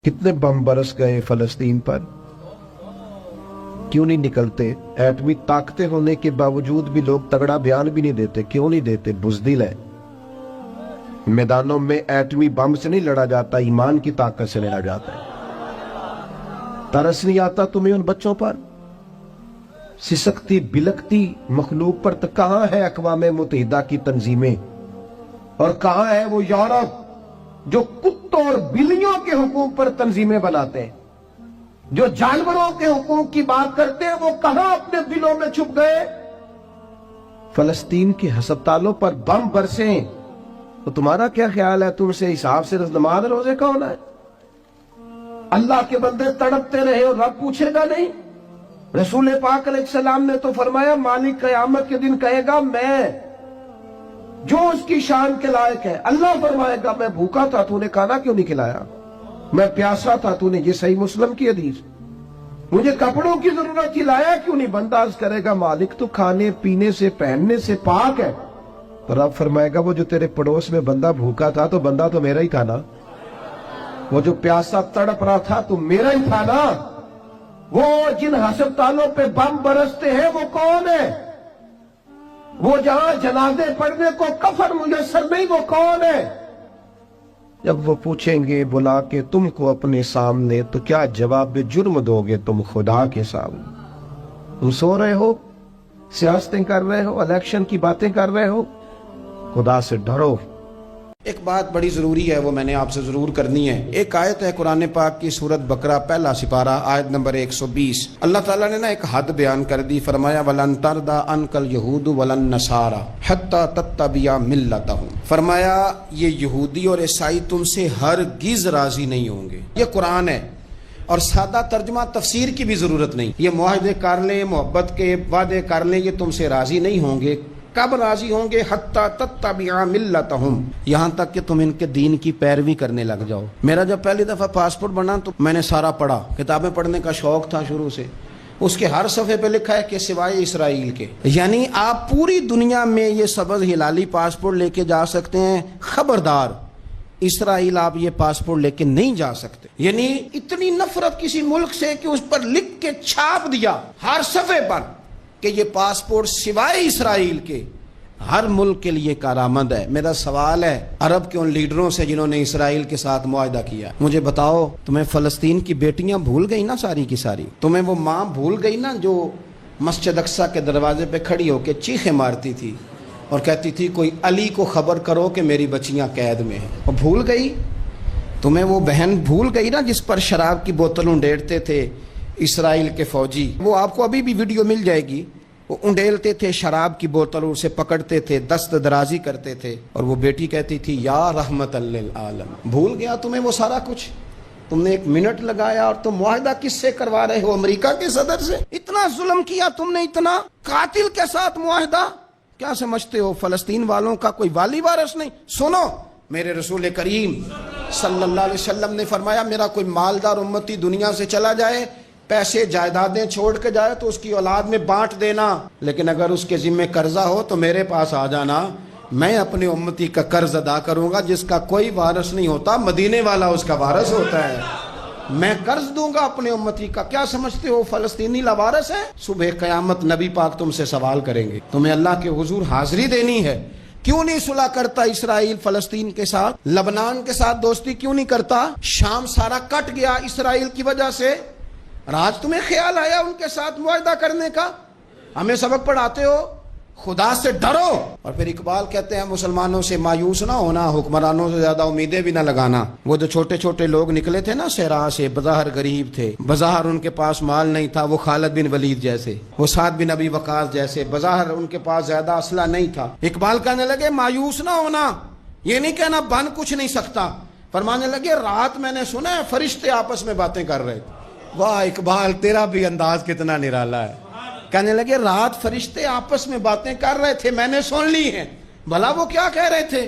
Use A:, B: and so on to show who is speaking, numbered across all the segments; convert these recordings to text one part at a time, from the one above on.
A: کتنے بم برس گئے فلسطین پر، کیوں نہیں نکلتے؟ ایٹمی طاقتیں ہونے کے باوجود بھی لوگ تگڑا بیان بھی نہیں دیتے. کیوں نہیں دیتے؟ بزدل ہے. میدانوں میں ایٹمی بم سے نہیں لڑا جاتا، ایمان کی طاقت سے لڑا جاتا ہے. ترس نہیں آتا تمہیں ان بچوں پر؟ سسکتی بلکتی مخلوق پر. تو کہاں ہے اقوام متحدہ کی تنظیمیں، اور کہاں ہے وہ یورپ جو کتوں اور بلیوں کے حقوق پر تنظیمیں بناتے ہیں، جو جانوروں کے حقوق کی بات کرتے ہیں؟ وہ کہاں اپنے دلوں میں چھپ گئے؟ فلسطین کے ہسپتالوں پر بم برسیں تو تمہارا کیا خیال ہے؟ تم سے حساب سے نماز روزے کا ہونا ہے؟ اللہ کے بندے تڑپتے رہے اور رب پوچھے گا نہیں؟ رسول پاک علیہ السلام نے تو فرمایا مالک قیامت کے دن کہے گا میں جو اس کی شان کے لائق ہے. اللہ فرمائے گا میں بھوکا تھا تو نے کھانا کیوں نہیں کھلایا، میں پیاسا تھا تو نے، یہ صحیح مسلم کی حدیث، مجھے کپڑوں کی ضرورت تھی لایا کیوں نہیں؟ بندہ عرض کرے گا مالک تو کھانے پینے سے پہننے سے پاک ہے. تو رب فرمائے گا وہ جو تیرے پڑوس میں بندہ بھوکا تھا تو بندہ تو میرا ہی تھا نا، وہ جو پیاسا تڑپ رہا تھا تو میرا ہی تھا نا. وہ جن ہسپتالوں پہ بم برستے ہیں وہ کون ہے؟ وہ جہاں جنازے پڑھنے کو کفن میسر نہیں، وہ کون ہے؟ جب وہ پوچھیں گے بلا کے تم کو اپنے سامنے تو کیا جواب جرم دو گے تم خدا کے سامنے؟ تم سو رہے ہو، سیاستیں کر رہے ہو، الیکشن کی باتیں کر رہے ہو؟ خدا سے ڈرو.
B: ایک بات بڑی ضروری ہے، وہ میں نے آپ سے ضرور کرنی ہے. ایک آیت ہے قرآن پاک کی سورت بقرہ پہلا سپارہ آیت نمبر 120. اللہ تعالیٰ نے ایک حد بیان کر دی. فرمایا وَلَن تَرْضَىٰ عَنْكَ الْيَهُودُ وَلَا النَّصَارَىٰ حَتَّىٰ تَتَّبِعَ مِلَّتَهُمْ. فرمایا یہ یہودی اور عیسائی تم سے ہرگز راضی نہیں ہوں گے. یہ قرآن ہے اور سادہ ترجمہ تفسیر کی بھی ضرورت نہیں. یہ معاہدے کر لیں، محبت کے وعدے کر لیں، یہ تم سے راضی نہیں ہوں گے. کب راضی ہوں گے؟ حتی تتبع ملتہم، یہاں تک کہ تم ان کے دین کی پیروی کرنے لگ جاؤ. میرا جب پہلی دفعہ پاسپورٹ بنا تو میں نے سارا پڑھا، کتابیں پڑھنے کا شوق تھا شروع سے. اس کے ہر صفحے پہ لکھا ہے کہ سوائے اسرائیل کے. یعنی آپ پوری دنیا میں یہ سبز ہلالی پاسپورٹ لے کے جا سکتے ہیں، خبردار اسرائیل آپ یہ پاسپورٹ لے کے نہیں جا سکتے. یعنی اتنی نفرت کسی ملک سے کہ اس پر لکھ کے چھاپ دیا ہر صفحے پر کہ یہ پاسپورٹ سوائے اسرائیل کے ہر ملک کے لیے کارآمد ہے. میرا سوال ہے عرب کے ان لیڈروں سے جنہوں نے اسرائیل کے ساتھ معاہدہ کیا، مجھے بتاؤ تمہیں فلسطین کی بیٹیاں بھول گئی نا ساری کی ساری؟ تمہیں وہ ماں بھول گئی نا جو مسجد اقصیٰ کے دروازے پہ کھڑی ہو کے چیخیں مارتی تھی اور کہتی تھی کوئی علی کو خبر کرو کہ میری بچیاں قید میں ہیں؟ وہ بھول گئی؟ تمہیں وہ بہن بھول گئی نا جس پر شراب کی بوتل انڈیڑتے تھے اسرائیل کے فوجی؟ وہ آپ کو ابھی بھی ویڈیو مل جائے گی. وہ انڈیلتے تھے شراب کی بوتل، اسے پکڑتے تھے، دست درازی کرتے تھے، اور وہ بیٹی کہتی تھی یا رحمت للعالم. بھول گیا تمہیں وہ سارا کچھ؟ تم نے 1 منٹ لگایا اور تم معاہدہ کس سے کروا رہے ہو؟ امریکہ کے صدر سے. اتنا ظلم کیا تم نے، اتنا قاتل کے ساتھ معاہدہ. کیا سمجھتے ہو فلسطین والوں کا کوئی والی وارث نہیں؟ سنو، میرے رسول کریم صلی اللہ علیہ وسلم نے فرمایا میرا کوئی مالدار امتی دنیا سے چلا جائے، پیسے جائیدادیں چھوڑ کے جائے تو اس کی اولاد میں بانٹ دینا، لیکن اگر اس کے ذمہ قرضہ ہو تو میرے پاس آ جانا، میں اپنے امتی کا قرض ادا کروں گا. جس کا کوئی وارث نہیں ہوتا مدینے والا اس کا وارث ہوتا ہے. میں قرض دوں گا اپنے امتی کا. کیا سمجھتے ہو فلسطینی لاوارث ہے؟ صبح قیامت نبی پاک تم سے سوال کریں گے. تمہیں اللہ کے حضور حاضری دینی ہے. کیوں نہیں صلح کرتا اسرائیل فلسطین کے ساتھ؟ لبنان کے ساتھ دوستی کیوں نہیں کرتا؟ شام سارا کٹ گیا اسرائیل کی وجہ سے. آج تمہیں خیال آیا ان کے ساتھ معاہدہ کرنے کا؟ ہمیں سبق پڑھاتے ہو، خدا سے ڈرو. اور پھر اقبال کہتے ہیں مسلمانوں سے مایوس نہ ہونا، حکمرانوں سے زیادہ امیدیں بھی نہ لگانا. وہ جو چھوٹے چھوٹے لوگ نکلے تھے نا صحرا سے، بظاہر غریب تھے، بظاہر ان کے پاس مال نہیں تھا، وہ خالد بن ولید جیسے، وہ سعد بن ابی وقاص جیسے، بظاہر ان کے پاس زیادہ اسلحہ نہیں تھا. اقبال کہنے لگے مایوس نہ ہونا، یہ نہیں کہنا بن کچھ نہیں سکتا. فرمانے لگے رات میں نے سنا ہے فرشتے آپس میں باتیں کر رہے تھے. واہ اقبال تیرا بھی انداز کتنا نرالا ہے. کہنے لگے رات فرشتے آپس میں باتیں کر رہے تھے، میں نے سن لی ہیں. بھلا وہ کیا کہہ رہے تھے؟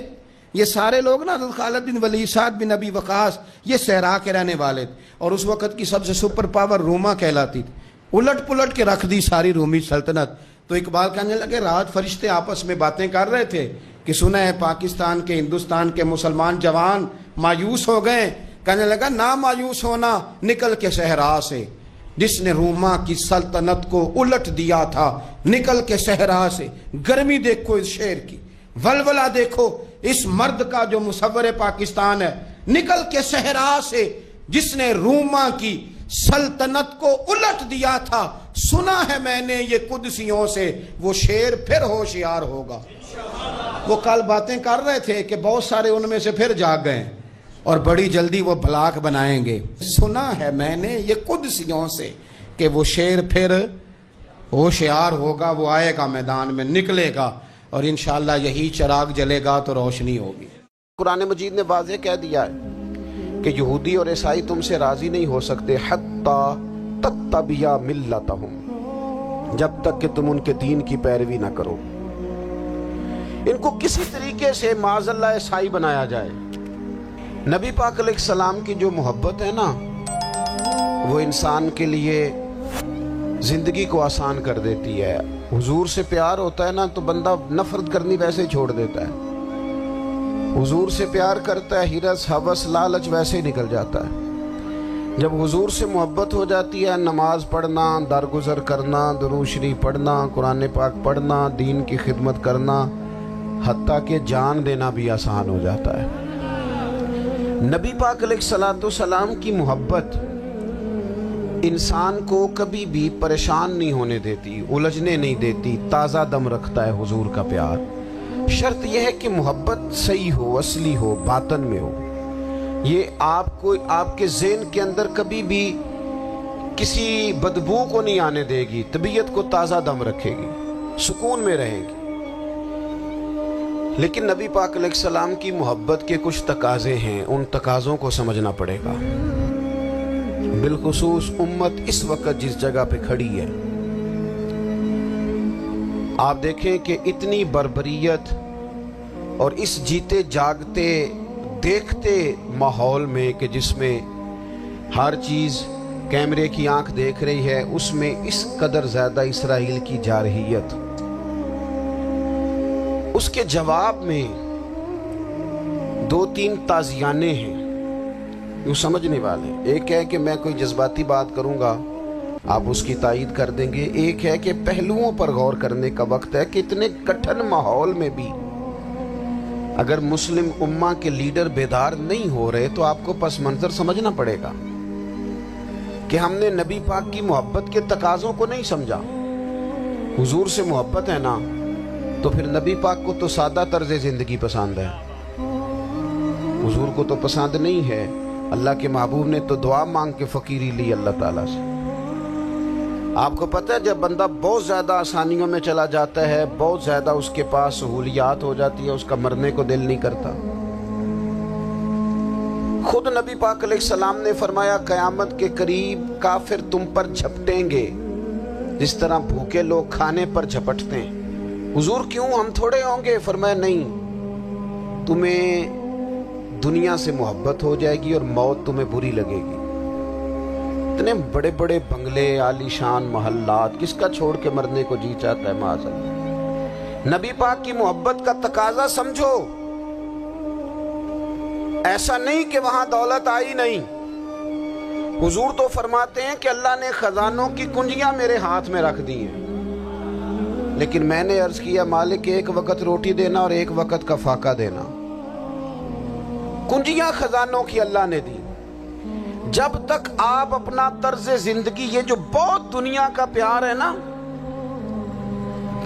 B: یہ سارے لوگ نا خالد بن ولید، سعد بن ابی وقاص، یہ صحرا کے رہنے والے تھے، اور اس وقت کی سب سے سپر پاور روما کہلاتی تھی. الٹ پلٹ کے رکھ دی ساری رومی سلطنت. تو اقبال کہنے لگے رات فرشتے آپس میں باتیں کر رہے تھے کہ سنا ہے پاکستان کے، ہندوستان کے مسلمان جوان مایوس ہو گئے، کہنے لگا نہ مایوس ہونا، نکل کے صحرا سے، جس نے روما کی سلطنت کو الٹ دیا تھا، نکل کے صحرا سے۔ گرمی دیکھو اس شعر کی، ولولہ دیکھو اس مرد کا جو مصور پاکستان ہے، نکل کے صحرا سے جس نے روما کی سلطنت کو الٹ دیا تھا، سنا ہے میں نے یہ قدسیوں سے، وہ شیر پھر ہوشیار ہوگا۔ وہ کل باتیں کر رہے تھے کہ بہت سارے ان میں سے پھر جاگ گئے اور بڑی جلدی وہ بلاک بنائیں گے۔ سنا ہے میں نے یہ قدسیوں سے کہ وہ شیر پھر ہوشیار ہوگا، وہ آئے گا میدان میں، نکلے گا، اور انشاءاللہ یہی چراغ جلے گا تو روشنی ہوگی۔ قرآن مجید نے واضح کہہ دیا ہے کہ یہودی اور عیسائی تم سے راضی نہیں ہو سکتے حتی تتبع ملتہم، جب تک کہ تم ان کے دین کی پیروی نہ کرو۔ ان کو کسی طریقے سے معاذ اللہ عیسائی بنایا جائے۔ نبی پاک علیہ السلام کی جو محبت ہے نا، وہ انسان کے لیے زندگی کو آسان کر دیتی ہے۔ حضور سے پیار ہوتا ہے نا تو بندہ نفرت کرنی ویسے ہی چھوڑ دیتا ہے۔ حضور سے پیار کرتا ہے، ہرس ہوس لالچ ویسے ہی نکل جاتا ہے۔ جب حضور سے محبت ہو جاتی ہے، نماز پڑھنا، درگزر کرنا، درود شریف پڑھنا، قرآن پاک پڑھنا، دین کی خدمت کرنا، حتیٰ کہ جان دینا بھی آسان ہو جاتا ہے۔ نبی پاک علیہ السلام کی محبت انسان کو کبھی بھی پریشان نہیں ہونے دیتی، الجھنے نہیں دیتی، تازہ دم رکھتا ہے حضور کا پیار۔ شرط یہ ہے کہ محبت صحیح ہو، اصلی ہو، باطن میں ہو۔ یہ آپ کے ذہن کے اندر کبھی بھی کسی بدبو کو نہیں آنے دے گی، طبیعت کو تازہ دم رکھے گی، سکون میں رہے گی۔ لیکن نبی پاک علیہ السلام کی محبت کے کچھ تقاضے ہیں، ان تقاضوں کو سمجھنا پڑے گا۔ بالخصوص امت اس وقت جس جگہ پہ کھڑی ہے، آپ دیکھیں کہ اتنی بربریت اور اس جیتے جاگتے دیکھتے ماحول میں کہ جس میں ہر چیز کیمرے کی آنکھ دیکھ رہی ہے، اس میں اس قدر زیادہ اسرائیل کی جارحیت، اس کے جواب میں دو تین تازیانے ہیں یوں سمجھنے والے۔ ایک ہے کہ میں کوئی جذباتی بات کروں گا، آپ اس کی تائید کر دیں گے۔ ایک ہے کہ پہلوؤں پر غور کرنے کا وقت ہے کہ اتنے کٹھن ماحول میں بھی اگر مسلم امہ کے لیڈر بیدار نہیں ہو رہے تو آپ کو پس منظر سمجھنا پڑے گا کہ ہم نے نبی پاک کی محبت کے تقاضوں کو نہیں سمجھا۔ حضور سے محبت ہے نا تو پھر نبی پاک کو تو سادہ طرز زندگی پسند ہے، حضور کو تو پسند نہیں ہے۔ اللہ کے محبوب نے تو دعا مانگ کے فقیری لی اللہ تعالیٰ سے۔ آپ کو پتہ ہے جب بندہ بہت زیادہ آسانیوں میں چلا جاتا ہے، بہت زیادہ اس کے پاس سہولیات ہو جاتی ہے، اس کا مرنے کو دل نہیں کرتا۔ خود نبی پاک علیہ السلام نے فرمایا قیامت کے قریب کافر تم پر جھپٹیں گے جس طرح بھوکے لوگ کھانے پر جھپٹتے ہیں۔ حضور کیوں، ہم تھوڑے ہوں گے؟ فرمایا نہیں، تمہیں دنیا سے محبت ہو جائے گی اور موت تمہیں بری لگے گی۔ اتنے بڑے بڑے بنگلے، عالی شان محلات، کس کا چھوڑ کے مرنے کو جی چاہتا ہے معاذ اللہ۔ نبی پاک کی محبت کا تقاضا سمجھو، ایسا نہیں کہ وہاں دولت آئی نہیں۔ حضور تو فرماتے ہیں کہ اللہ نے خزانوں کی کنجیاں میرے ہاتھ میں رکھ دی ہیں، لیکن میں نے عرض کیا مالک ایک وقت روٹی دینا اور ایک وقت کا فاقہ دینا۔ کنجیاں خزانوں کی اللہ نے دی۔ جب تک آپ اپنا طرز زندگی، یہ جو بہت دنیا کا پیار ہے نا،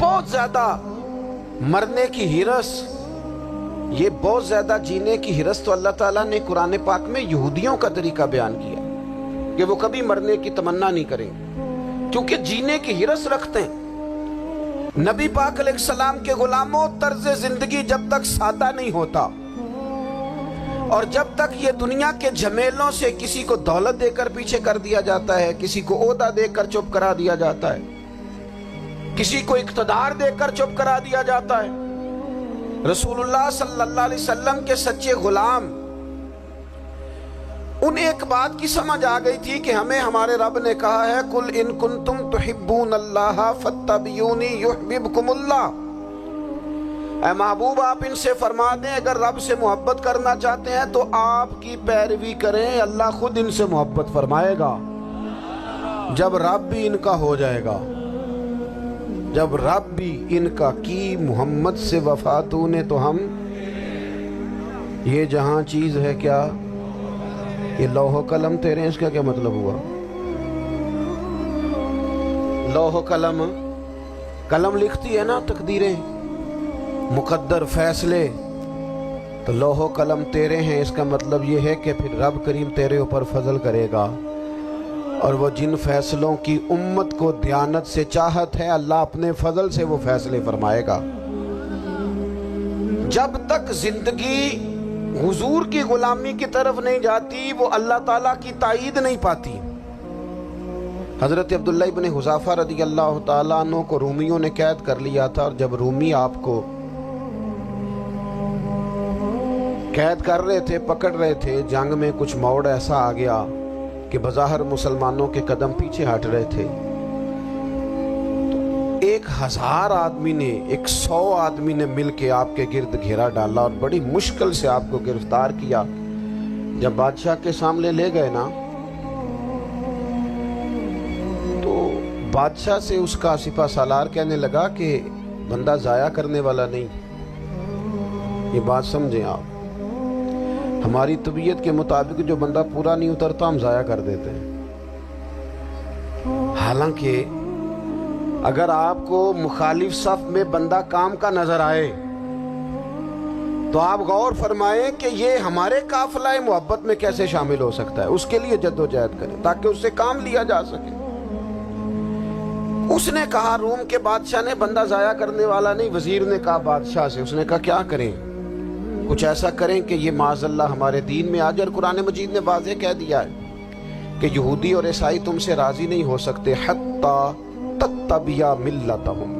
B: بہت زیادہ مرنے کی ہرس، یہ بہت زیادہ جینے کی ہرس تو اللہ تعالیٰ نے قرآن پاک میں یہودیوں کا طریقہ بیان کیا کہ وہ کبھی مرنے کی تمنا نہیں کریں کیونکہ جینے کی ہرس رکھتے ہیں۔ نبی پاک علیہ السلام کے غلاموں، طرز زندگی جب تک سادہ نہیں ہوتا اور جب تک یہ دنیا کے جھمیلوں سے کسی کو دولت دے کر پیچھے کر دیا جاتا ہے، کسی کو عہدہ دے کر چپ کرا دیا جاتا ہے، کسی کو اقتدار دے کر چپ کرا دیا جاتا ہے، رسول اللہ صلی اللہ علیہ وسلم کے سچے غلام انہیں ایک بات کی سمجھ آ گئی تھی کہ ہمیں ہمارے رب نے کہا ہے قُلْ إِن كُنْتُمْ تُحِبُّونَ اللَّهَ فَاتَّبِعُونِي يُحْبِبْكُمُ اللَّهُ۔ اے محبوب آپ ان سے فرما دیں اگر رب سے محبت کرنا چاہتے ہیں تو آپ کی پیروی کریں، اللہ خود ان سے محبت فرمائے گا جب رب بھی ان کا ہو جائے گا، جب رب بھی ان کا کی محمد سے وفا تو نے تو ہم یہ جہاں چیز ہے کیا، یہ لوح و قلم تیرے ہیں، اس کا کیا مطلب ہوا؟ لوح و قلم، قلم لکھتی ہے نا تقدیریں، مقدر فیصلے، تو لوح و قلم تیرے ہیں، اس کا مطلب یہ ہے کہ پھر رب کریم تیرے اوپر فضل کرے گا، اور وہ جن فیصلوں کی امت کو دیانت سے چاہت ہے اللہ اپنے فضل سے وہ فیصلے فرمائے گا۔ جب تک زندگی حضور کی غلامی کی طرف نہیں جاتی وہ اللہ تعالیٰ کی تائید نہیں پاتی۔ حضرت عبداللہ ابن حذافہ رضی اللہ تعالیٰ عنہ کو رومیوں نے قید کر لیا تھا، اور جب رومی آپ کو قید کر رہے تھے، پکڑ رہے تھے، جنگ میں کچھ موڑ ایسا آ گیا کہ بظاہر مسلمانوں کے قدم پیچھے ہٹ رہے تھے، 1000 آدمی نے 100 آدمی نے مل کے آپ کے گرد گھیرا ڈالا اور بڑی مشکل سے آپ کو گرفتار کیا۔ جب بادشاہ کے سامنے لے گئے نا تو بادشاہ سے اس کا سپہ سالار کہنے لگا کہ بندہ ضائع کرنے والا نہیں، یہ بات سمجھیں آپ، ہماری طبیعت کے مطابق جو بندہ پورا نہیں اترتا ہم ضائع کر دیتے ہیں۔ حالانکہ اگر آپ کو مخالف صف میں بندہ کام کا نظر آئے تو آپ غور فرمائیں کہ یہ ہمارے قافلہ محبت میں کیسے شامل ہو سکتا ہے، اس کے لیے جد و جہد کریں تاکہ اس سے کام لیا جا سکے۔ اس نے کہا روم کے بادشاہ نے بندہ ضائع کرنے والا نہیں، وزیر نے کہا بادشاہ سے، اس نے کہا کیا کریں، کچھ ایسا کریں کہ یہ معاذ اللہ ہمارے دین میں آ جائے۔ اور قرآن مجید نے واضح کہہ دیا ہے کہ یہودی اور عیسائی تم سے راضی نہیں ہو سکتے حتی تتبع ملتہم،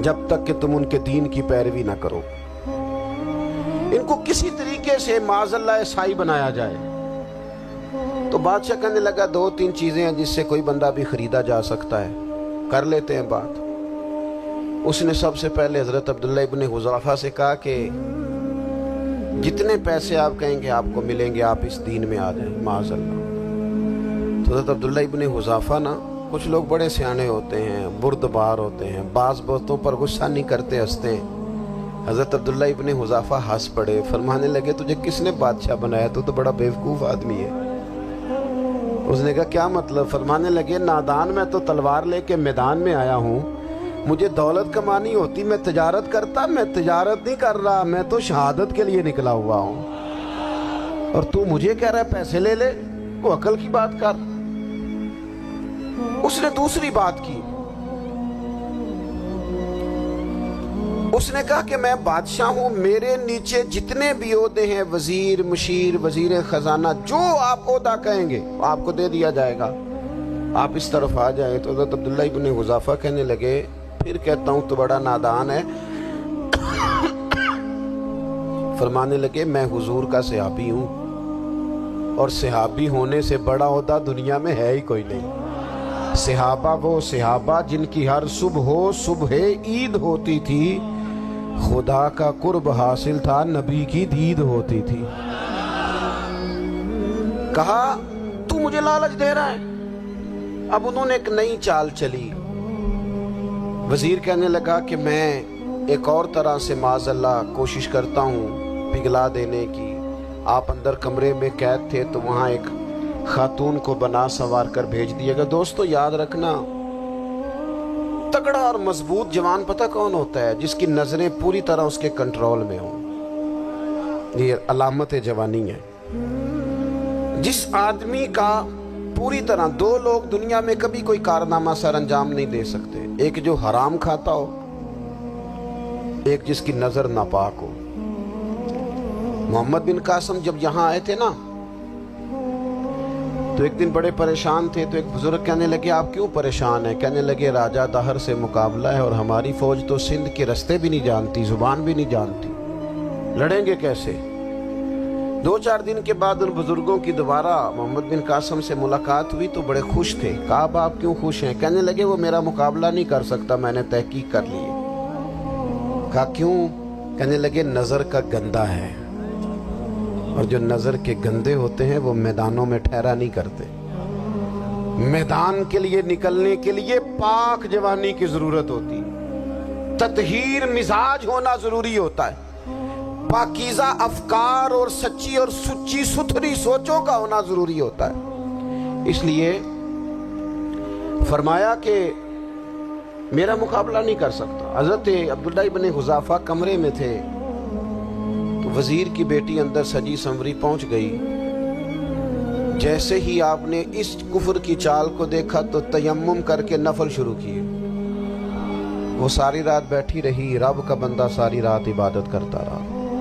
B: جب تک کہ تم ان کے دین کی پیروی نہ کرو، ان کو کسی طریقے سے معاذ اللہ عیسائی بنایا جائے۔ تو بادشاہ کہنے لگا 2-3 چیزیں ہیں جس سے کوئی بندہ بھی خریدا جا سکتا ہے، کر لیتے ہیں بات۔ اس نے سب سے پہلے حضرت عبداللہ ابن حذافہ سے کہا کہ جتنے پیسے آپ کہیں گے آپ کو ملیں گے، آپ اس دین میں آ جائیں معاذ اللہ۔ تو حضرت عبداللہ ابن حذافہ نا، کچھ لوگ بڑے سیانے ہوتے ہیں، بردبار ہوتے ہیں، بعض باتوں پر غصہ نہیں کرتے، ہنستے ہیں۔ حضرت عبداللہ ابن حذافہ ہنس پڑے، فرمانے لگے تجھے کس نے بادشاہ بنایا، تو بڑا بیوقوف آدمی ہے۔ اس نے کہا کیا مطلب؟ فرمانے لگے نادان، میں تو تلوار لے کے میدان میں آیا ہوں، مجھے دولت کمانی ہوتی میں تجارت کرتا، میں تجارت نہیں کر رہا، میں تو شہادت کے لیے نکلا ہوا ہوں، اور تو مجھے کہہ رہا ہے پیسے لے لے، وہ عقل کی بات کر۔ اس نے دوسری بات کی، اس نے کہا کہ میں بادشاہ ہوں، میرے نیچے جتنے بھی عہدے ہیں، وزیر، مشیر، وزیر خزانہ، جو آپ عہدہ کہیں گے آپ کو دے دیا جائے گا، آپ اس طرف آ جائیں۔ تو حضرت عبداللہ ابن حذافہ کہنے لگے پھر کہتا ہوں تو بڑا نادان ہے۔ فرمانے لگے میں حضور کا صحابی ہوں، اور صحابی ہونے سے بڑا عہدہ دنیا میں ہے ہی کوئی نہیں۔ صحابہ وہ صحابہ جن کی ہر صبح عید ہوتی تھی، خدا کا قرب حاصل تھا، نبی کی دید ہوتی تھی۔ کہا تو مجھے لالچ دے رہا ہے۔ اب انہوں نے ایک نئی چال چلی، وزیر کہنے لگا کہ میں ایک اور طرح سے معاذ اللہ کوشش کرتا ہوں پگھلا دینے کی۔ آپ اندر کمرے میں قید تھے تو وہاں ایک خاتون کو بنا سنوار کر بھیج دیے گا۔ دوستو یاد رکھنا، تگڑا اور مضبوط جوان پتہ کون ہوتا ہے؟ جس کی نظریں پوری طرح اس کے کنٹرول میں ہوں، یہ علامت جوانی ہے۔ جس آدمی کا پوری طرح، 2 لوگ دنیا میں کبھی کوئی کارنامہ سر انجام نہیں دے سکتے، ایک جو حرام کھاتا ہو، ایک جس کی نظر ناپاک ہو۔ محمد بن قاسم جب یہاں آئے تھے نا تو ایک دن بڑے پریشان تھے، تو ایک بزرگ کہنے لگے آپ کیوں پریشان ہیں؟ کہنے لگے راجہ دہر سے مقابلہ ہے، اور ہماری فوج تو سندھ کے رستے بھی نہیں جانتی، زبان بھی نہیں جانتی، لڑیں گے کیسے؟ 2-4 دن کے بعد ان بزرگوں کی دوبارہ محمد بن قاسم سے ملاقات ہوئی تو بڑے خوش تھے۔ کہا آپ کیوں خوش ہیں؟ کہنے لگے وہ میرا مقابلہ نہیں کر سکتا، میں نے تحقیق کر لی ہے۔ کہا کیوں؟ کہنے لگے نظر کا گندہ ہے، اور جو نظر کے گندے ہوتے ہیں وہ میدانوں میں ٹھہرا نہیں کرتے. میدان کے لیے نکلنے کے لیے پاک جوانی کی ضرورت ہوتی ہے، تطہیر مزاج ہونا ضروری ہوتا ہے، پاکیزہ افکار اور سچی اور سچی ستھری سوچوں کا ہونا ضروری ہوتا ہے. اس لیے فرمایا کہ میرا مقابلہ نہیں کر سکتا. حضرت عبداللہ ابن حذافہ کمرے میں تھے تو وزیر کی بیٹی اندر سجی سنوری پہنچ گئی. جیسے ہی آپ نے اس کفر کی چال کو دیکھا تو تیمم کر کے نفل شروع کیے. وہ ساری رات بیٹھی رہی، رب کا بندہ ساری رات عبادت کرتا رہا.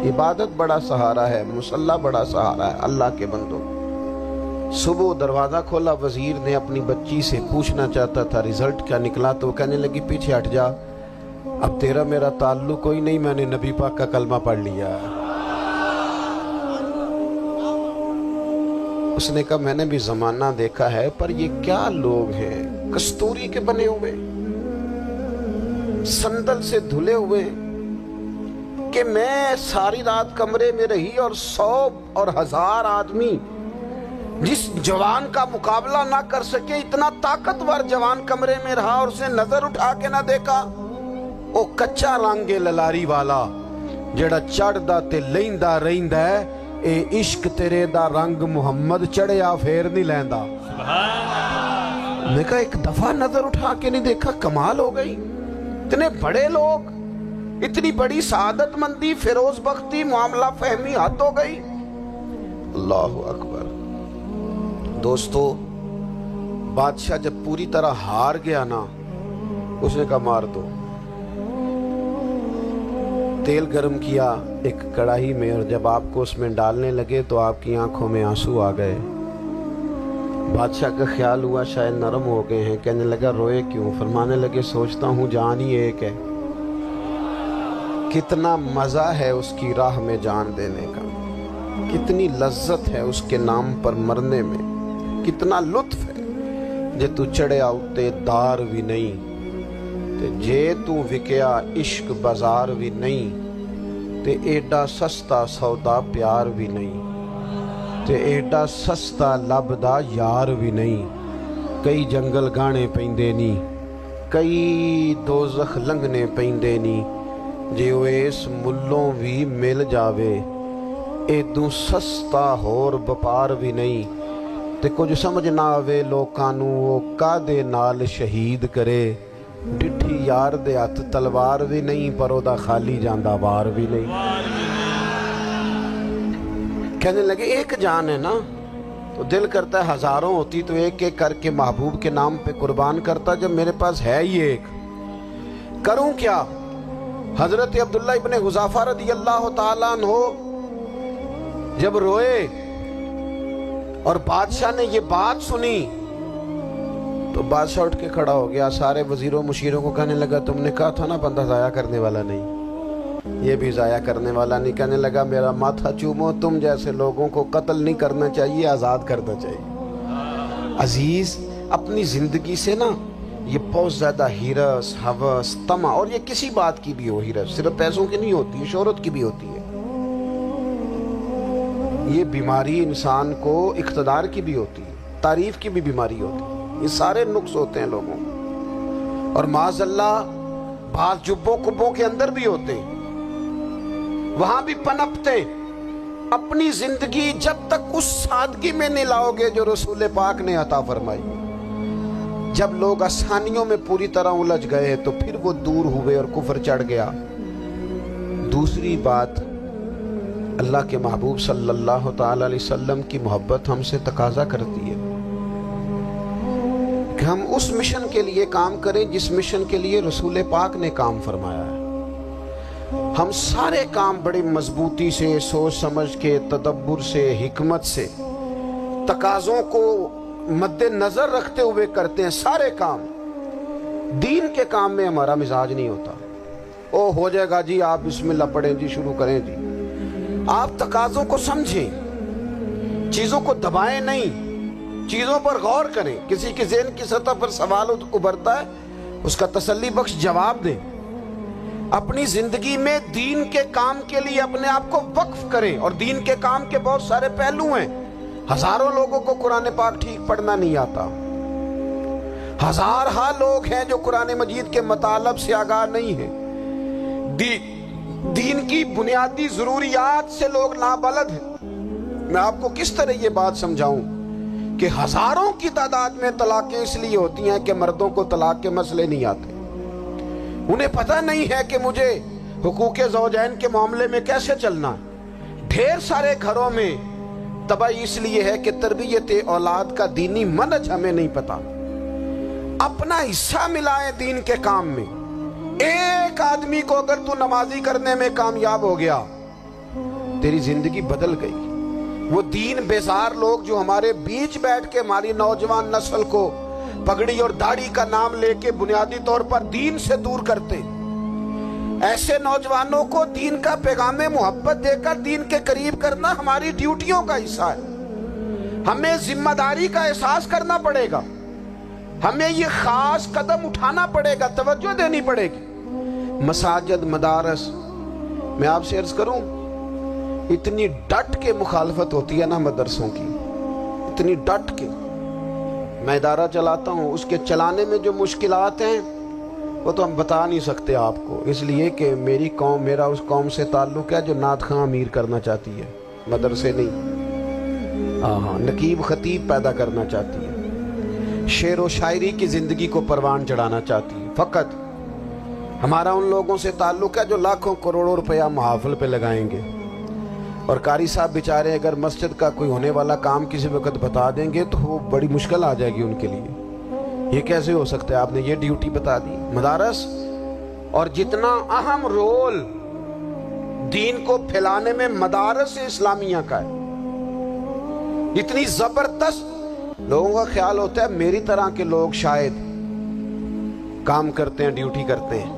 B: عبادت بڑا سہارا ہے، مصلی بڑا سہارا ہے اللہ کے بندوں. صبح دروازہ کھولا، وزیر نے اپنی بچی سے پوچھنا چاہتا تھا رزلٹ کیا نکلا، تو وہ کہنے لگی پیچھے ہٹ جا، اب تیرا میرا تعلق کوئی نہیں، میں نے نبی پاک کا کلمہ پڑھ لیا. اس نے کہا میں نے بھی زمانہ دیکھا ہے، پر یہ کیا لوگ ہیں، کستوری کے بنے ہوئے، سندل سے دھلے ہوئے، کہ میں ساری رات کمرے میں رہی اور 100 اور 1000 آدمی جس جوان کا مقابلہ نہ کر سکے، اتنا طاقتور جوان کمرے میں رہا اور اسے نظر اٹھا کے نہ دیکھا. او کچا رنگ للاری والا جڑا چڑھدا تے لیندا رہندا ہے، اے عشق تیرے دا رنگ محمد چڑھیا پھیر نہیں لیندا. میں کہا ایک دفعہ نظر اٹھا کے نہیں دیکھا، کمال ہو گئی. اتنے بڑے لوگ، اتنی بڑی سعادت مندی، فیروز بختی، معاملہ فہمی حد ہو گئی. اللہ اکبر. دوستو بادشاہ جب پوری طرح ہار گیا نا، اس نے کہا مار دو. تیل گرم کیا ایک کڑاہی میں، اور جب آپ کو اس میں ڈالنے لگے تو آپ کی آنکھوں میں آنسو آ گئے. بادشاہ کا خیال ہوا شاید نرم ہو گئے ہیں. کہنے لگا روئے کیوں؟ فرمانے لگے سوچتا ہوں جان ہی ایک ہے، کتنا مزہ ہے اس کی راہ میں جان دینے کا، کتنی لذت ہے اس کے نام پر مرنے میں، کتنا لطف ہے. جے تو چڑھیا اتے دار بھی نہیں، تے جے تو وکیا عشق بازار بھی نہیں، تے ایڈا سستا سودا پیار بھی نہیں، تے ایڈا سستا لبدا یار بھی نہیں. کئی جنگل گانے پیندے نی، کئی دوزخ لنگنے پیندے نی، جے اس ملوں بھی مل جاوے، ایدوں سستا ہور بپار بھی نہیں. تے کچھ سمجھ نہ آوے لوکاں نوں وہ کادے نال شہید کرے، ڈٹھی یار دے ہاتھ تلوار بھی نہیں، پر او دا خالی جاندہ وار بھی نہیں. کہنے لگے ایک جان ہے نا، تو دل کرتا ہے ہزاروں ہوتی تو ایک ایک کر کے محبوب کے نام پہ قربان کرتا. جب میرے پاس ہے ہی ایک، کروں کیا؟ حضرت عبداللہ ابن حذافہ رضی اللہ تعالیٰ عنہ جب روئے اور بادشاہ نے یہ بات سنی تو بادشاہ اٹھ کے کھڑا ہو گیا. سارے وزیروں مشیروں کو کہنے لگا تم نے کہا تھا نا بندہ ضائع کرنے والا نہیں، یہ بھی ضائع کرنے والا نہیں. کہنے لگا میرا ماتھا چومو، تم جیسے لوگوں کو قتل نہیں کرنا چاہیے، آزاد کرنا چاہیے. عزیز اپنی زندگی سے نا یہ بہت زیادہ ہرس، ہوس، طمع، اور یہ کسی بات کی بھی ہو، ہرس صرف پیسوں کی نہیں ہوتی، شہرت کی بھی ہوتی ہے. یہ بیماری انسان کو اقتدار کی بھی ہوتی ہے، تعریف کی بھی بیماری ہوتی ہے. یہ سارے نقص ہوتے ہیں لوگوں کو، اور معاذ اللہ بعض جبوں کبوں کے اندر بھی ہوتے ہیں، وہاں بھی پنپتے. اپنی زندگی جب تک اس سادگی میں نہیں لاؤ گے جو رسول پاک نے عطا فرمائی. جب لوگ آسانیوں میں پوری طرح الجھ گئے تو پھر وہ دور ہوئے اور کفر چڑھ گیا. دوسری بات، اللہ کے محبوب صلی اللہ تعالی علیہ وسلم کی محبت ہم سے تقاضا کرتی ہے کہ ہم اس مشن کے لیے کام کریں جس مشن کے لیے رسول پاک نے کام فرمایا ہے. ہم سارے کام بڑی مضبوطی سے، سوچ سمجھ کے، تدبر سے، حکمت سے، تقاضوں کو مد نظر رکھتے ہوئے کرتے ہیں. سارے کام دین کے کام میں ہمارا مزاج نہیں ہوتا. او ہو جائے گا جی، آپ بسم اللہ پڑھیں جی، شروع کریں جی. آپ تقاضوں کو سمجھیں، چیزوں کو دبائیں نہیں، چیزوں پر غور کریں. کسی کے ذہن کی سطح پر سوال ابھرتا ہے، اس کا تسلی بخش جواب دیں. اپنی زندگی میں دین کے کام کے لیے اپنے آپ کو وقف کریں. اور دین کے کام کے بہت سارے پہلو ہیں. ہزاروں لوگوں کو قرآن پاک ٹھیک پڑھنا نہیں آتا. ہزارہا لوگ ہیں جو قرآن مجید کے مطالب سے آگاہ نہیں ہیں. دین کی بنیادی ضروریات سے لوگ نابلد ہیں. میں آپ کو کس طرح یہ بات سمجھاؤں کہ ہزاروں کی تعداد میں طلاقیں اس لیے ہوتی ہیں کہ مردوں کو طلاق کے مسئلے نہیں آتے. انہیں پتہ نہیں ہے کہ مجھے حقوق زوجین کے معاملے میں کیسے چلنا. ڈھیر سارے گھروں میں تباہی اس لیے ہے کہ تربیت اولاد کا دینی منہج ہمیں نہیں پتا. اپنا حصہ ملائیں دین کے کام میں. ایک آدمی کو اگر تو نمازی کرنے میں کامیاب ہو گیا, تیری زندگی بدل گئی. وہ دین بیزار لوگ جو ہمارے بیچ بیٹھ کے ہماری نوجوان نسل کو پگڑی اور داڑھی کا نام لے کے بنیادی طور پر دین سے دور کرتے, ایسے نوجوانوں کو دین کا پیغام محبت دے کر دین کے قریب کرنا ہماری ڈیوٹیوں کا حصہ ہے. ہمیں ذمہ داری کا احساس کرنا پڑے گا. ہمیں یہ خاص قدم اٹھانا پڑے گا, توجہ دینی پڑے گی. مساجد, مدارس, میں آپ سے عرض کروں, اتنی ڈٹ کے مخالفت ہوتی ہے نا مدرسوں کی, اتنی ڈٹ کے. میں ادارہ چلاتا ہوں, اس کے چلانے میں جو مشکلات ہیں وہ تو ہم بتا نہیں سکتے آپ کو, اس لیے کہ میری قوم, میرا اس قوم سے تعلق ہے جو نعت خواں امیر کرنا چاہتی ہے, مدرسے نہیں. ہاں, نقیب خطیب پیدا کرنا چاہتی ہے, شعر و شاعری کی زندگی کو پروان چڑھانا چاہتی ہے. فقط ہمارا ان لوگوں سے تعلق ہے جو لاکھوں کروڑوں روپیہ محافل پہ لگائیں گے, اور قاری صاحب بیچارے اگر مسجد کا کوئی ہونے والا کام کسی وقت بتا دیں گے تو وہ بڑی مشکل آ جائے گی ان کے لیے. یہ کیسے ہو سکتا ہے, آپ نے یہ ڈیوٹی بتا دی. مدارس, اور جتنا اہم رول دین کو پھیلانے میں مدارس اسلامیہ کا ہے, اتنی زبردست. لوگوں کا خیال ہوتا ہے میری طرح کے لوگ شاید کام کرتے ہیں, ڈیوٹی کرتے ہیں.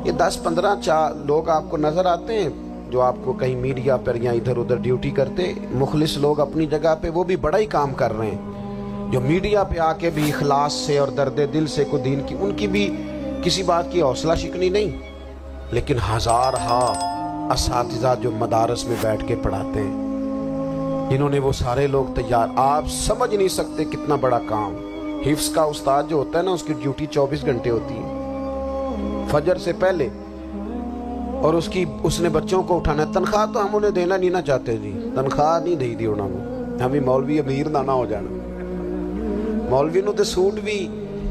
B: یہ 10-15 لوگ آپ کو نظر آتے ہیں جو آپ کو کہیں میڈیا پر یا ادھر ادھر ڈیوٹی کرتے. مخلص لوگ اپنی جگہ پہ وہ بھی بڑا ہی کام کر رہے ہیں, جو میڈیا پہ آ کے بھی اخلاص سے اور درد دل سے کو دین کی, ان کی بھی کسی بات کی حوصلہ شکنی نہیں. لیکن ہزارہا اساتذہ جو مدارس میں بیٹھ کے پڑھاتے ہیں, جنہوں نے وہ سارے لوگ تیار, آپ سمجھ نہیں سکتے کتنا بڑا کام. حفظ کا استاد جو ہوتا ہے نا, اس کی ڈیوٹی 24 گھنٹے ہوتی ہے فجر سے پہلے, اور اس نے بچوں کو اٹھانا ہے. تنخواہ تو ہم انہیں دینا نہیں نہ چاہتے جی, تنخواہ نہیں دی انہوں نے. ہمیں مولوی امیر نہ ہو جانا. مولوی نو تے سوٹ بھی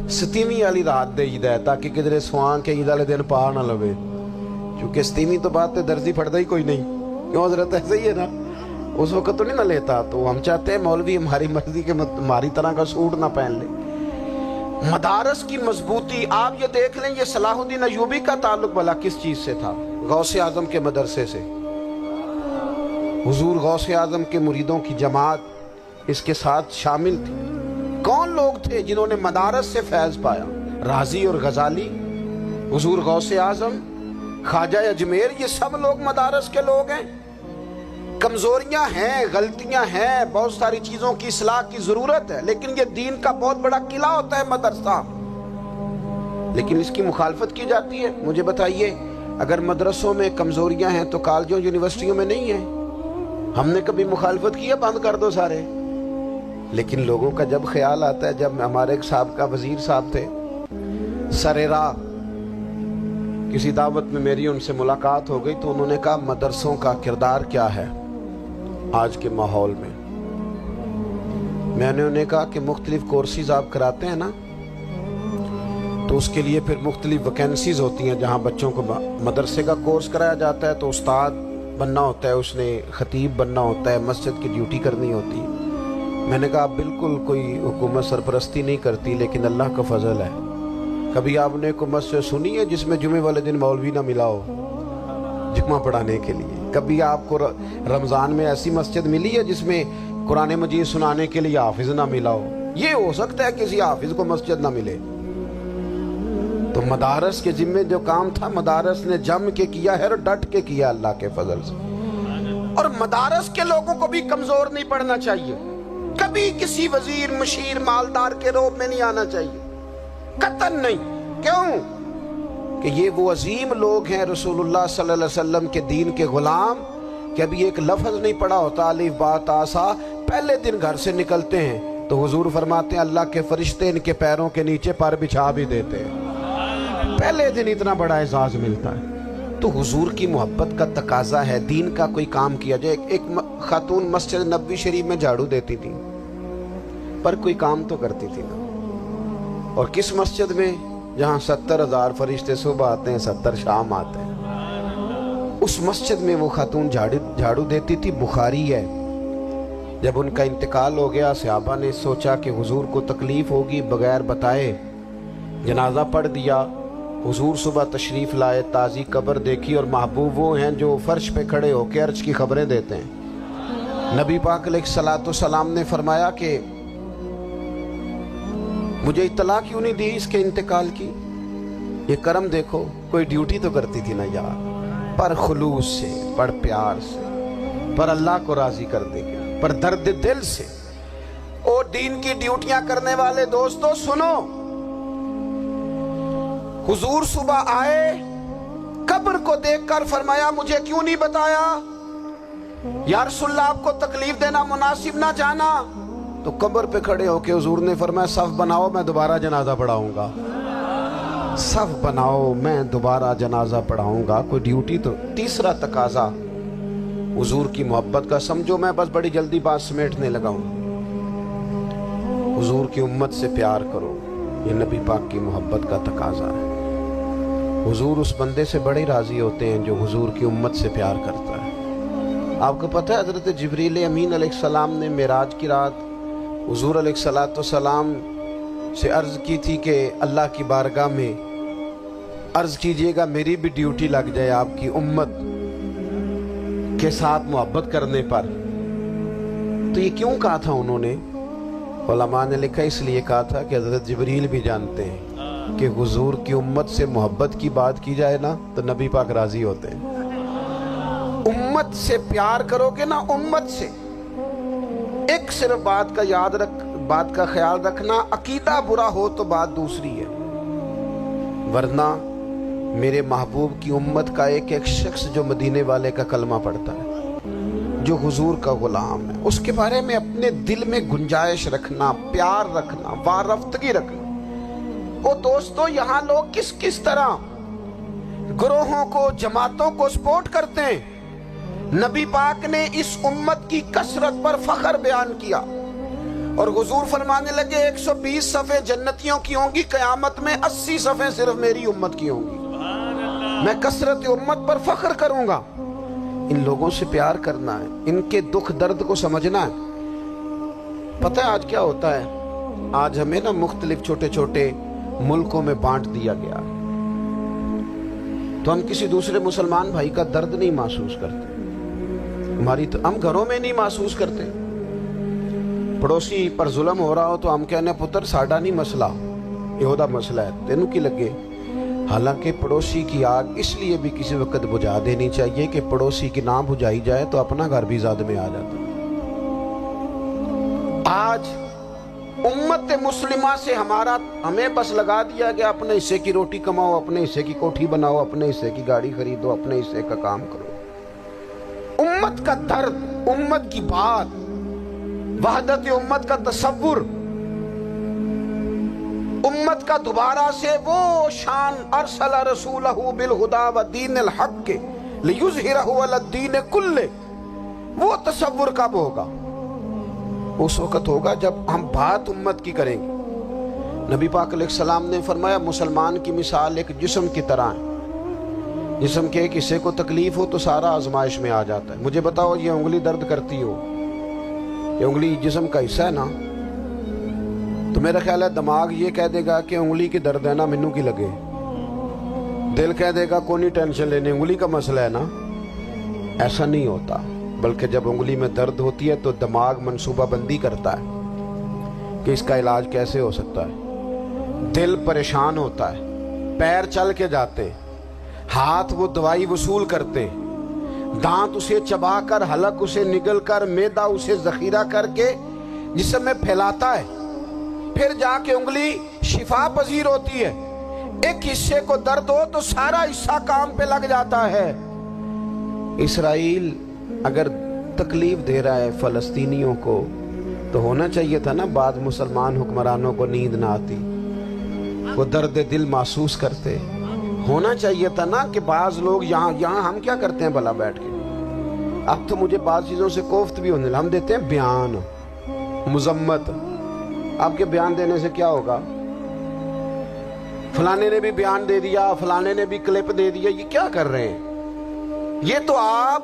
B: 27ویں والی رات دے ہی ہے تاکہ کدھر سوان کے عید والے دن پا نہ لوے, کیونکہ 27ویں تو بعد تے درزی پھڑتا ہی کوئی نہیں. کیوں حضرت, ایسے ہی ہے نا, اس وقت تو نہیں نہ لیتا. تو ہم چاہتے ہیں مولوی ہماری مرضی کے ہماری طرح کا سوٹ نہ پہن لے. مدارس کی مضبوطی آپ یہ دیکھ لیں, یہ صلاح الدین ایوبی کا تعلق بھلا کس چیز سے تھا؟ غوث اعظم کے مدرسے سے. حضور غوث اعظم کے مریدوں کی جماعت اس کے ساتھ شامل تھی. کون لوگ تھے جنہوں نے مدارس سے فیض پایا؟ رازی اور غزالی, حضور غوث اعظم, خواجہ اجمیر, یہ سب لوگ مدارس کے لوگ ہیں. کمزوریاں ہیں, غلطیاں ہیں, بہت ساری چیزوں کی اصلاح کی ضرورت ہے, لیکن یہ دین کا بہت بڑا قلعہ ہوتا ہے مدرسہ. لیکن اس کی مخالفت کی جاتی ہے. مجھے بتائیے, اگر مدرسوں میں کمزوریاں ہیں تو کالجوں یونیورسٹیوں میں نہیں ہیں؟ ہم نے کبھی مخالفت کی ہے بند کر دو سارے؟ لیکن لوگوں کا جب خیال آتا ہے, جب ہمارے ایک سابقہ وزیر صاحب تھے سریرا, کسی دعوت میں میری ان سے ملاقات ہو گئی تو انہوں نے کہا مدرسوں کا کردار کیا ہے آج کے ماحول میں. میں نے انہیں کہا کہ مختلف کورسز آپ کراتے ہیں نا, تو اس کے لیے پھر مختلف ویکینسیز ہوتی ہیں جہاں بچوں کو مدرسے کا کورس کرایا جاتا ہے تو استاد بننا ہوتا ہے, اس نے خطیب بننا ہوتا ہے, مسجد کی ڈیوٹی کرنی ہوتی ہے. میں نے کہا بالکل کوئی حکومت سرپرستی نہیں کرتی, لیکن اللہ کا فضل ہے. کبھی آپ نے کوئی مسجد سنی ہے جس میں جمعے والے دن مولوی نہ ملا ہو جمعہ پڑھانے کے لیے؟ کبھی آپ کو رمضان میں ایسی مسجد ملی ہے جس میں قرآن مجید سنانے کے لیے حافظ نہ ملا ہو؟ یہ ہو سکتا ہے کسی حافظ کو مسجد نہ ملے. تو مدارس کے ذمے جو کام تھا مدارس نے جم کے کیا ہے اور ڈٹ کے کیا اللہ کے فضل سے. اور مدارس کے لوگوں کو بھی کمزور نہیں پڑنا چاہیے, کبھی کسی وزیر مشیر مالدار کے روب میں نہیں آنا چاہیے, قطعاً نہیں. کیوں؟ کہ یہ وہ عظیم لوگ ہیں رسول اللہ صلی اللہ علیہ وسلم کے دین کے غلام کہ ابھی ایک لفظ نہیں پڑا ہوتا الف با تا سا، پہلے دن گھر سے نکلتے ہیں تو حضور فرماتے ہیں اللہ کے فرشتے ان کے پیروں کے نیچے پر بچھا بھی دیتے ہیں، پہلے دن اتنا بڑا اعزاز ملتا ہے۔ تو حضور کی محبت کا تقاضا ہے دین کا کوئی کام کیا جائے۔ ایک خاتون مسجد نبوی شریف میں جھاڑو دیتی تھی پر کوئی کام تو کرتی تھی نا، اور کس مسجد میں؟ جہاں 70,000 فرشتے صبح آتے ہیں 70 شام آتے ہیں، اس مسجد میں وہ خاتون جھاڑو دیتی تھی۔ بخاری ہے، جب ان کا انتقال ہو گیا صحابہ نے سوچا کہ حضور کو تکلیف ہوگی، بغیر بتائے جنازہ پڑھ دیا۔ حضور صبح تشریف لائے، تازی قبر دیکھی، اور محبوب وہ ہیں جو فرش پہ کھڑے ہو کے عرش کی خبریں دیتے ہیں۔ نبی پاک علیہ الصلوۃ والسلام نے فرمایا کہ مجھے اطلاع کیوں نہیں دی اس کے انتقال کی؟ یہ کرم دیکھو، کوئی ڈیوٹی تو کرتی تھی نا یار، پر خلوص سے، پر پیار سے، پر اللہ کو راضی کر دے گا، پر درد دل سے۔ اور دین کی ڈیوٹیاں کرنے والے دوستو سنو، حضور صبح آئے، قبر کو دیکھ کر فرمایا مجھے کیوں نہیں بتایا؟ یا رسول اللہ آپ کو تکلیف دینا مناسب نہ جانا؟ تو قبر پہ کھڑے ہو کے حضور نے فرمایا صف بناؤ میں دوبارہ جنازہ پڑھاؤں گا، صف بناؤ میں دوبارہ جنازہ پڑھاؤں گا۔ کوئی ڈیوٹی تو۔ تیسرا تقاضا حضور کی محبت کا، سمجھو میں بس بڑی جلدی بات سمیٹنے لگا ہوں، حضور کی امت سے پیار کرو، یہ نبی پاک کی محبت کا تقاضا ہے۔ حضور اس بندے سے بڑے راضی ہوتے ہیں جو حضور کی امت سے پیار کرتا ہے۔ آپ کو پتہ ہے حضرت جبریل امین علیہ السلام نے معراج کی رات حضور علیہ الصلوۃ والسلام سے عرض کی تھی کہ اللہ کی بارگاہ میں عرض کیجئے گا میری بھی ڈیوٹی لگ جائے آپ کی امت کے ساتھ محبت کرنے پر۔ تو یہ کیوں کہا تھا انہوں نے؟ علماء نے لکھا اس لیے کہا تھا کہ حضرت جبریل بھی جانتے ہیں کہ حضور کی امت سے محبت کی بات کی جائے نا تو نبی پاک راضی ہوتے ہیں۔ امت سے پیار کرو گے نا، امت سے۔ ایک صرف بات کا خیال رکھنا، عقیدہ برا ہو تو بات دوسری ہے، ورنہ میرے محبوب کی امت کا ایک ایک شخص جو مدینے والے کا کلمہ پڑھتا ہے، جو حضور کا غلام ہے، اس کے بارے میں اپنے دل میں گنجائش رکھنا، پیار رکھنا، وارفتگی رکھنا۔ او دوستو یہاں لوگ کس طرح گروہوں کو، جماعتوں کو سپورٹ کرتے ہیں۔ نبی پاک نے اس امت کی کثرت پر فخر بیان کیا، اور حضور فرمانے لگے 120 صفیں جنتیوں کی ہوں گی، قیامت میں 80 صفیں صرف میری امت کی ہوں گی، میں کثرت امت پر فخر کروں گا۔ ان لوگوں سے پیار کرنا ہے، ان کے دکھ درد کو سمجھنا ہے۔ پتہ ہے آج کیا ہوتا ہے؟ آج ہمیں نا مختلف چھوٹے چھوٹے ملکوں میں بانٹ دیا گیا، تو ہم کسی دوسرے مسلمان بھائی کا درد نہیں محسوس کرتے، ہم گھروں میں نہیں محسوس کرتے۔ پڑوسی پر ظلم ہو رہا ہو تو ہم کہنے پتر ساڈا نہیں مسئلہ، یہ مسئلہ ہے، تینوں کی لگے۔ حالانکہ پڑوسی کی آگ اس لیے بھی کسی وقت بجھا دینی چاہیے کہ پڑوسی کی نہ بجھائی جائے تو اپنا گھر بھی زاد میں آ جاتا۔ آج امت مسلمہ سے ہمیں بس لگا دیا گیا اپنے حصے کی روٹی کماؤ، اپنے حصے کی کوٹھی بناؤ، اپنے حصے کی گاڑی خریدو، اپنے حصے کا کام کرو۔ امت کا درد، امت کی بات، وحدت امت کا تصور، امت کا دوبارہ سے وہ شان ارسل رسولہ بالہدی ودین الحق لیظہرہ علی الدین کلہ، وہ تصور کب ہوگا؟ اس وقت ہوگا جب ہم بات امت کی کریں گے۔ نبی پاک علیہ السلام نے فرمایا مسلمان کی مثال ایک جسم کی طرح ہے، جسم کے ایک حصے کو تکلیف ہو تو سارا آزمائش میں آ جاتا ہے۔ مجھے بتاؤ یہ انگلی درد کرتی ہو، یہ انگلی جسم کا حصہ ہے نا، تو میرا خیال ہے دماغ یہ کہہ دے گا کہ انگلی کی درد ہے نا مینوں کی لگے، دل کہہ دے گا کوئی نہیں ٹینشن لینے، انگلی کا مسئلہ ہے نا۔ ایسا نہیں ہوتا، بلکہ جب انگلی میں درد ہوتی ہے تو دماغ منصوبہ بندی کرتا ہے کہ اس کا علاج کیسے ہو سکتا ہے، دل پریشان ہوتا ہے، پیر چل کے جاتے، ہاتھ وہ دوائی وصول کرتے، دانت اسے چبا کر، حلق اسے نگل کر، معدہ اسے ذخیرہ کر کے جسم میں پھیلاتا ہے، پھر جا کے انگلی شفا پذیر ہوتی ہے۔ ایک حصے کو درد ہو تو سارا حصہ کام پہ لگ جاتا ہے۔ اسرائیل اگر تکلیف دے رہا ہے فلسطینیوں کو تو ہونا چاہیے تھا نا بعض مسلمان حکمرانوں کو نیند نہ آتی، وہ درد دل محسوس کرتے۔ ہونا چاہیے تھا نا کہ بعض لوگ یہاں ہم کیا کرتے ہیں بھلا بیٹھ کے، اب تو مجھے بعض چیزوں سے کوفت بھی ہونے لگا، ہم دیتے ہیں بیان مذمت۔ آپ کے بیان دینے سے کیا ہوگا؟ فلانے نے بھی بیان دے دیا، فلانے نے بھی کلپ دے دیا، یہ کیا کر رہے ہیں؟ یہ تو آپ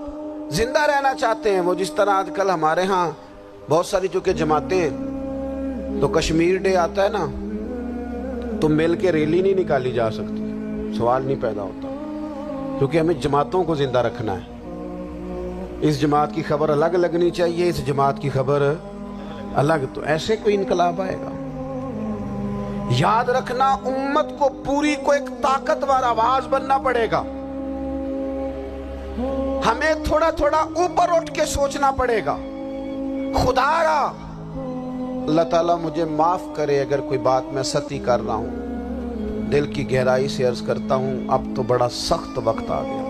B: زندہ رہنا چاہتے ہیں۔ وہ جس طرح آج کل ہمارے ہاں بہت ساری چونکہ جماعتیں ہیں تو کشمیر ڈے آتا ہے نا تو مل کے ریلی نہیں نکالی جا سکتی، سوال نہیں پیدا ہوتا، کیونکہ ہمیں جماعتوں کو زندہ رکھنا ہے۔ اس جماعت کی خبر الگ لگنی چاہیے، اس جماعت کی خبر الگ، تو ایسے کوئی انقلاب آئے گا؟ یاد رکھنا امت کو پوری کو ایک طاقتور آواز بننا پڑے گا، ہمیں تھوڑا تھوڑا اوپر اٹھ کے سوچنا پڑے گا۔ خدا را اللہ تعالیٰ مجھے معاف کرے اگر کوئی بات میں سطحی کر رہا ہوں، دل کی گہرائی سے عرض کرتا ہوں اب تو بڑا سخت وقت آ گیا۔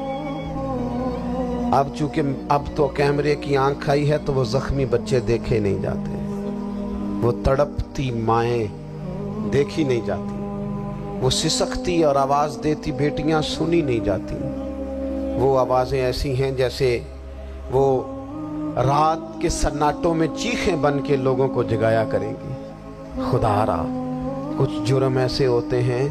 B: اب چونکہ اب تو کیمرے کی آنکھ آئی ہے تو وہ زخمی بچے دیکھے نہیں جاتے، وہ تڑپتی مائیں دیکھی نہیں جاتی، وہ سسکتی اور آواز دیتی بیٹیاں سنی نہیں جاتی۔ وہ آوازیں ایسی ہیں جیسے وہ رات کے سناٹوں میں چیخیں بن کے لوگوں کو جگایا کریں گی۔ خدا را کچھ جرم ایسے ہوتے ہیں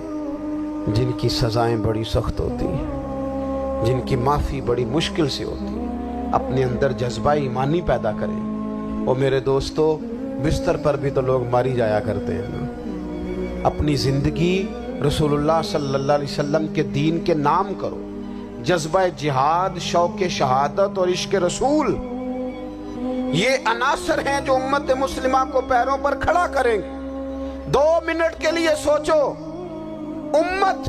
B: جن کی سزائیں بڑی سخت ہوتی ہیں، جن کی معافی بڑی مشکل سے ہوتی ہے۔ اپنے اندر جذبہ ایمانی پیدا کریں۔ اور میرے دوستو بستر پر بھی تو لوگ ماری جایا کرتے ہیں نا۔ اپنی زندگی رسول اللہ صلی اللہ علیہ وسلم کے دین کے نام کرو۔ جذبہ جہاد، شوق شہادت اور عشق رسول، یہ عناصر ہیں جو امت مسلمہ کو پیروں پر کھڑا کریں گے۔ 2 منٹ کے لیے سوچو، امت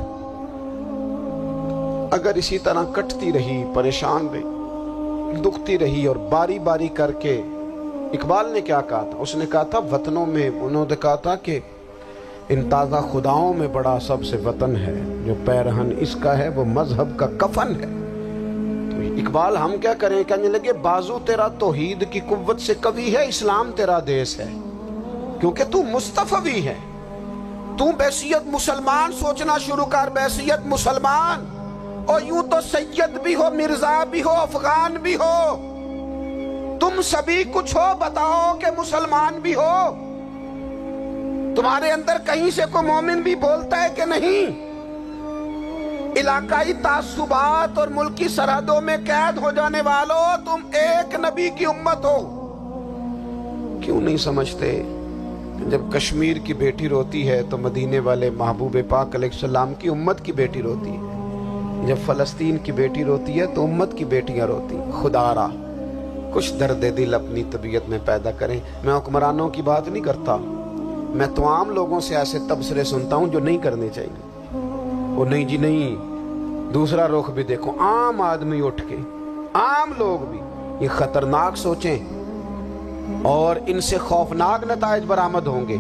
B: اگر اسی طرح کٹتی رہی، پریشان رہی، دکھتی رہی اور باری باری کر کے، اقبال نے کیا کہا تھا؟ اس نے کہا تھا وطنوں میں، انہوں نے کہا تھا کہ ان تازہ خداؤں میں بڑا سب سے وطن ہے، جو پیرہن اس کا ہے وہ مذہب کا کفن ہے۔ تو اقبال ہم کیا کریں؟ کہنے لگے بازو تیرا توحید کی قوت سے قوی ہے، اسلام تیرا دیس ہے، کیونکہ تو مصطفی ہے۔ تو بحیثیت مسلمان سوچنا شروع کر، بحیثیت مسلمان، اور یوں تو سید بھی ہو، مرزا بھی ہو، افغان بھی ہو، تم سبھی کچھ ہو، بتاؤ کہ مسلمان بھی ہو۔ تمہارے اندر کہیں سے کوئی مومن بھی بولتا ہے کہ نہیں؟ علاقائی تعصبات اور ملکی سرحدوں میں قید ہو جانے والوں، تم ایک نبی کی امت ہو۔ کیوں نہیں سمجھتے کہ جب کشمیر کی بیٹی روتی ہے تو مدینے والے محبوب پاک علیہ السلام کی امت کی بیٹی روتی ہے، جب فلسطین کی بیٹی روتی ہے تو امت کی بیٹیاں روتی ہیں۔ خدا را کچھ درد دل اپنی طبیعت میں پیدا کریں۔ میں حکمرانوں کی بات نہیں کرتا، میں تو عام لوگوں سے ایسے تبصرے سنتا ہوں جو نہیں کرنے چاہیے۔ وہ نہیں جی نہیں، دوسرا رخ بھی دیکھو، عام آدمی اٹھ کے، عام لوگ بھی یہ خطرناک سوچیں اور ان سے خوفناک نتائج برآمد ہوں گے۔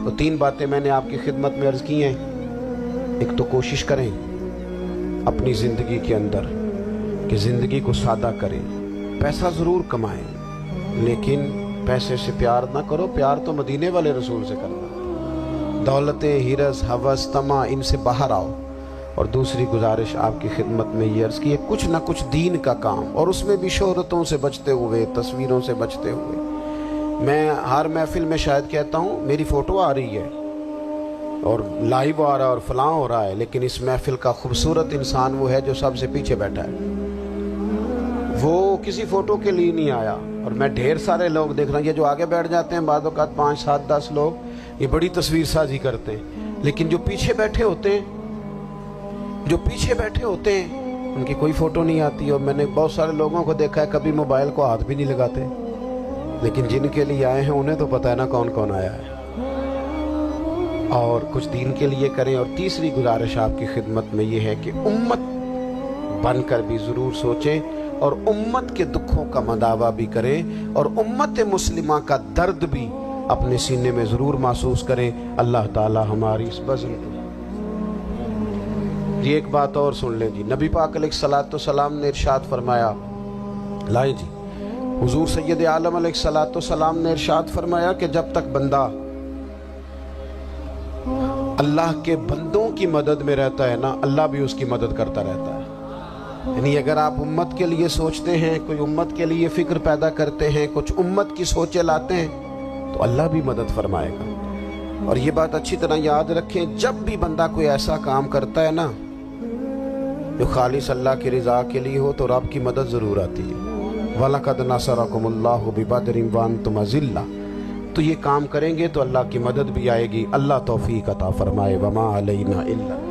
B: تو 3 باتیں میں نے آپ کی خدمت میں عرض کی ہیں۔ ایک تو کوشش کریں اپنی زندگی کے اندر کہ زندگی کو سادہ کریں، پیسہ ضرور کمائیں لیکن پیسے سے پیار نہ کرو، پیار تو مدینے والے رسول سے کرنا۔ دولتیں، ہرس، ہوس، طمع، ان سے باہر آؤ۔ اور دوسری گزارش آپ کی خدمت میں یہ عرض کی ہے، کچھ نہ کچھ دین کا کام، اور اس میں بھی شہرتوں سے بچتے ہوئے، تصویروں سے بچتے ہوئے۔ میں ہر محفل میں شاید کہتا ہوں میری فوٹو آ رہی ہے اور لائیو آ رہا ہے اور فلاں ہو رہا ہے، لیکن اس محفل کا خوبصورت انسان وہ ہے جو سب سے پیچھے بیٹھا ہے، وہ کسی فوٹو کے لیے نہیں آیا۔ اور میں ڈھیر سارے لوگ دیکھ رہا ہوں، یہ جو آگے بیٹھ جاتے ہیں بعض اوقات 5، 7، 10 لوگ، یہ بڑی تصویر سازی کرتے ہیں، لیکن جو پیچھے بیٹھے ہوتے ہیں ان کی کوئی فوٹو نہیں آتی۔ اور میں نے بہت سارے لوگوں کو دیکھا ہے کبھی موبائل کو ہاتھ بھی نہیں لگاتے، لیکن جن کے لیے آئے ہیں انہیں تو پتہ ہے نا کون کون آیا ہے۔ اور کچھ دین کے لیے کریں۔ اور تیسری گزارش آپ کی خدمت میں یہ ہے کہ امت بن کر بھی ضرور سوچیں اور امت کے دکھوں کا مداوع بھی کریں، اور امت مسلمہ کا درد بھی اپنے سینے میں ضرور محسوس کریں۔ اللہ تعالی ہماری اس بزم کو جی ایک بات اور سن لیں جی، نبی پاک علیہ الصلوۃ والسلام نے ارشاد فرمایا، لائیں جی، حضور سید عالم علیہ الصلوۃ والسلام نے ارشاد فرمایا کہ جب تک بندہ اللہ کے بندوں کی مدد میں رہتا ہے نا، اللہ بھی اس کی مدد کرتا رہتا ہے۔ یعنی اگر آپ امت کے لیے سوچتے ہیں، کوئی امت کے لیے فکر پیدا کرتے ہیں، کچھ امت کی سوچیں لاتے ہیں، تو اللہ بھی مدد فرمائے گا۔ اور یہ بات اچھی طرح یاد رکھیں، جب بھی بندہ کوئی ایسا کام کرتا ہے نا جو خالص اللہ کی رضا کے لیے ہو، تو رب کی مدد ضرور آتی ہے۔ وَلَقَدْ نَصَرَكُمُ اللَّهُ بِبَدْرٍ وَأَنْتُمْ أَذِلَّةٌ، تو یہ کام کریں گے تو اللہ کی مدد بھی آئے گی۔ اللہ توفیق عطا فرمائے۔ وَمَا عَلَيْنَا إِلَّا